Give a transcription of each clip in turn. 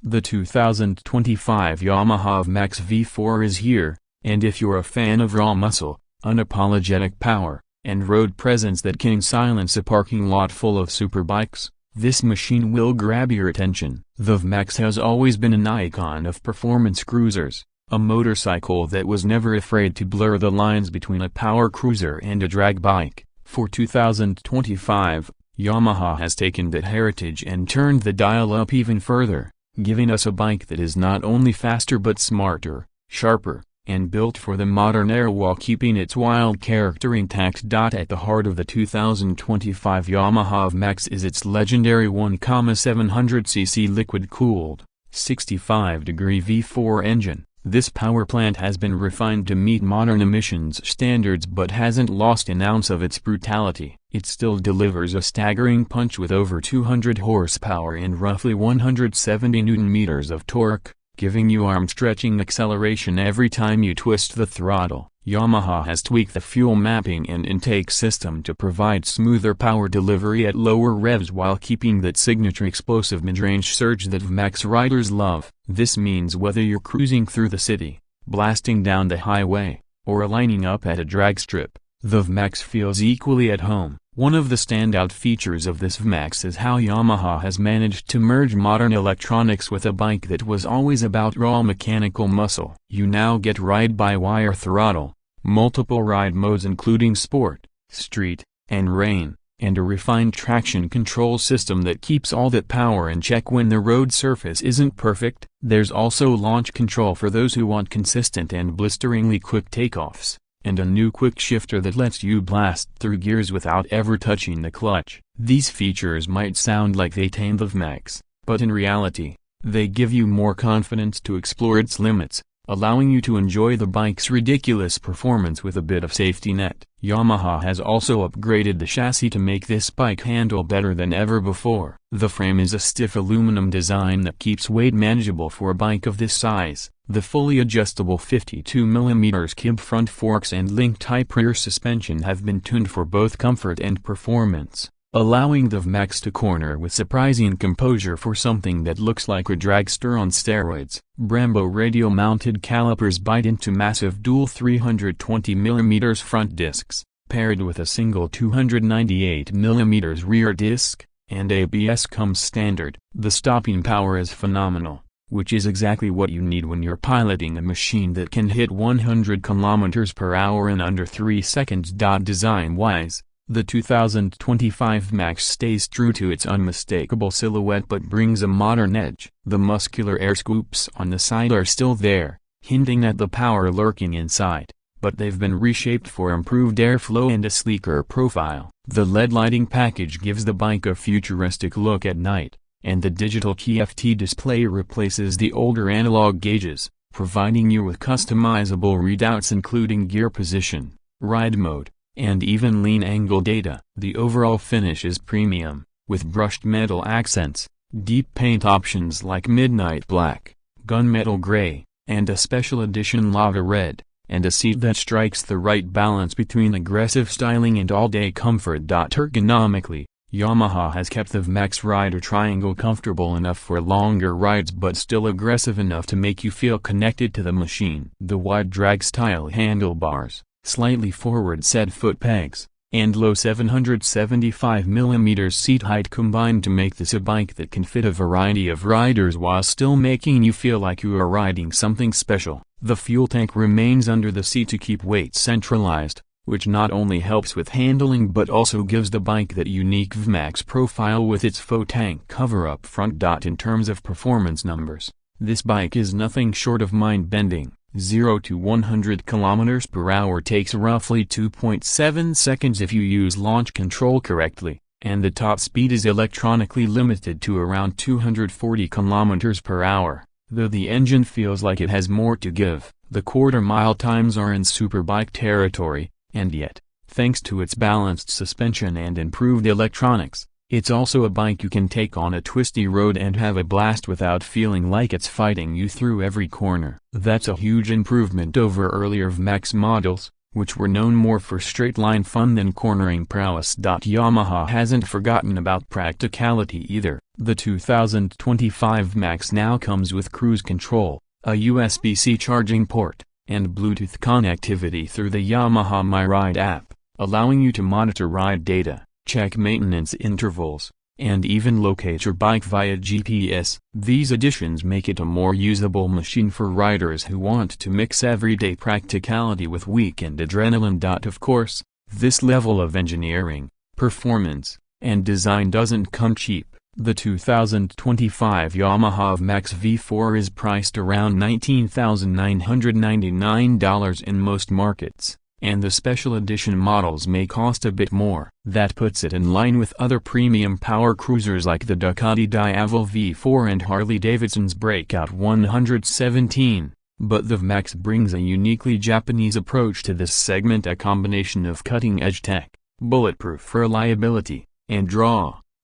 The 2025 Yamaha VMAX V4 is here, and if you're a fan of raw muscle, unapologetic power, and road presence that can silence a parking lot full of superbikes, this machine will grab your attention. The VMAX has always been an icon of performance cruisers, a motorcycle that was never afraid to blur the lines between a power cruiser and a drag bike. For 2025, Yamaha has taken that heritage and turned the dial up even further, giving us a bike that is not only faster but smarter, sharper, and built for the modern era while keeping its wild character intact. At the heart of the 2025 Yamaha VMAX is its legendary 1.700cc liquid-cooled, 65-degree V4 engine. This power plant has been refined to meet modern emissions standards but hasn't lost an ounce of its brutality. It still delivers a staggering punch with over 200 horsepower and roughly 170 Nm of torque, giving you arm-stretching acceleration every time you twist the throttle. Yamaha has tweaked the fuel mapping and intake system to provide smoother power delivery at lower revs while keeping that signature explosive mid-range surge that VMAX riders love. This means whether you're cruising through the city, blasting down the highway, or lining up at a drag strip, the VMAX feels equally at home. One of the standout features of this VMAX is how Yamaha has managed to merge modern electronics with a bike that was always about raw mechanical muscle. You now get ride-by-wire throttle, multiple ride modes including sport, street, and rain, and a refined traction control system that keeps all that power in check when the road surface isn't perfect. There's also launch control for those who want consistent and blisteringly quick takeoffs, and a new quick shifter that lets you blast through gears without ever touching the clutch. These features might sound like they tame the VMAX, but in reality, they give you more confidence to explore its limits, allowing you to enjoy the bike's ridiculous performance with a bit of safety net. Yamaha has also upgraded the chassis to make this bike handle better than ever before. The frame is a stiff aluminum design that keeps weight manageable for a bike of this size. The fully adjustable 52mm Kib front forks and link-type rear suspension have been tuned for both comfort and performance, allowing the VMAX to corner with surprising composure for something that looks like a dragster on steroids. Brembo radial-mounted calipers bite into massive dual 320mm front discs, paired with a single 298mm rear disc, and ABS comes standard. The stopping power is phenomenal, which is exactly what you need when you're piloting a machine that can hit 100 km/h in under 3 seconds. Design-wise, the 2025 VMAX stays true to its unmistakable silhouette but brings a modern edge. The muscular air scoops on the side are still there, hinting at the power lurking inside, but they've been reshaped for improved airflow and a sleeker profile. The LED lighting package gives the bike a futuristic look at night, and the digital TFT display replaces the older analog gauges, providing you with customizable readouts including gear position, ride mode, and even lean angle data. The overall finish is premium, with brushed metal accents, deep paint options like midnight black, gunmetal gray, and a special edition lava red, and a seat that strikes the right balance between aggressive styling and all-day comfort. Ergonomically, Yamaha has kept the VMAX rider triangle comfortable enough for longer rides but still aggressive enough to make you feel connected to the machine. The wide drag-style handlebars, slightly forward-set foot pegs, and low 775mm seat height combine to make this a bike that can fit a variety of riders while still making you feel like you are riding something special. The fuel tank remains under the seat to keep weight centralized, which not only helps with handling but also gives the bike that unique VMAX profile with its faux tank cover up front. In terms of performance numbers, this bike is nothing short of mind-bending. 0 to 100 km/h takes roughly 2.7 seconds if you use launch control correctly, and the top speed is electronically limited to around 240 km/h. Though the engine feels like it has more to give, the quarter-mile times are in superbike territory, and yet, thanks to its balanced suspension and improved electronics, it's also a bike you can take on a twisty road and have a blast without feeling like it's fighting you through every corner. That's a huge improvement over earlier VMAX models, which were known more for straight-line fun than cornering prowess. Yamaha hasn't forgotten about practicality either. The 2025 VMAX now comes with cruise control, a USB-C charging port, and Bluetooth connectivity through the Yamaha My Ride app, allowing you to monitor ride data, check maintenance intervals, and even locate your bike via GPS. These additions make it a more usable machine for riders who want to mix everyday practicality with weekend adrenaline. Of course, this level of engineering, performance, and design doesn't come cheap. The 2025 Yamaha VMAX V4 is priced around $19,999 in most markets, and the special edition models may cost a bit more. That puts it in line with other premium power cruisers like the Ducati Diavel V4 and Harley-Davidson's Breakout 117. But the VMAX brings a uniquely Japanese approach to this segment, a combination of cutting-edge tech, bulletproof reliability, and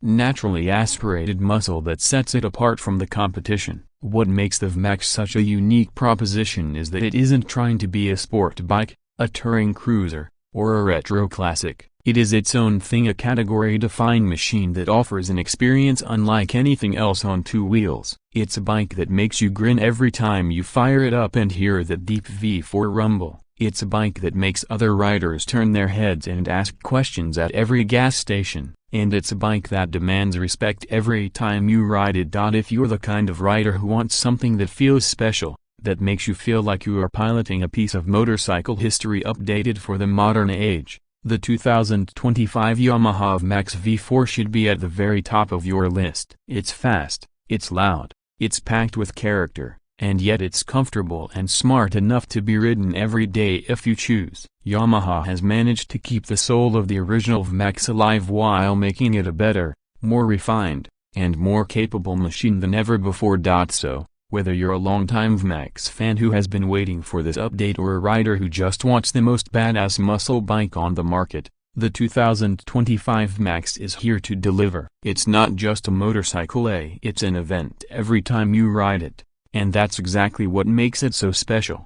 naturally aspirated muscle that sets it apart from the competition. What makes the VMAX such a unique proposition is that it isn't trying to be a sport bike, a touring cruiser, or a retro classic. It is its own thing, a category-defined machine that offers an experience unlike anything else on two wheels. It's a bike that makes you grin every time you fire it up and hear that deep V4 rumble. It's a bike that makes other riders turn their heads and ask questions at every gas station. And it's a bike that demands respect every time you ride it. If you're the kind of rider who wants something that feels special, that makes you feel like you are piloting a piece of motorcycle history updated for the modern age, the 2025 Yamaha VMAX V4 should be at the very top of your list. It's fast, it's loud, it's packed with character, and yet it's comfortable and smart enough to be ridden every day if you choose. Yamaha has managed to keep the soul of the original VMAX alive while making it a better, more refined, and more capable machine than ever before. So, whether you're a longtime VMAX fan who has been waiting for this update or a rider who just wants the most badass muscle bike on the market, the 2025 VMAX is here to deliver. It's not just a motorcycle, it's an event every time you ride it. And that's exactly what makes it so special.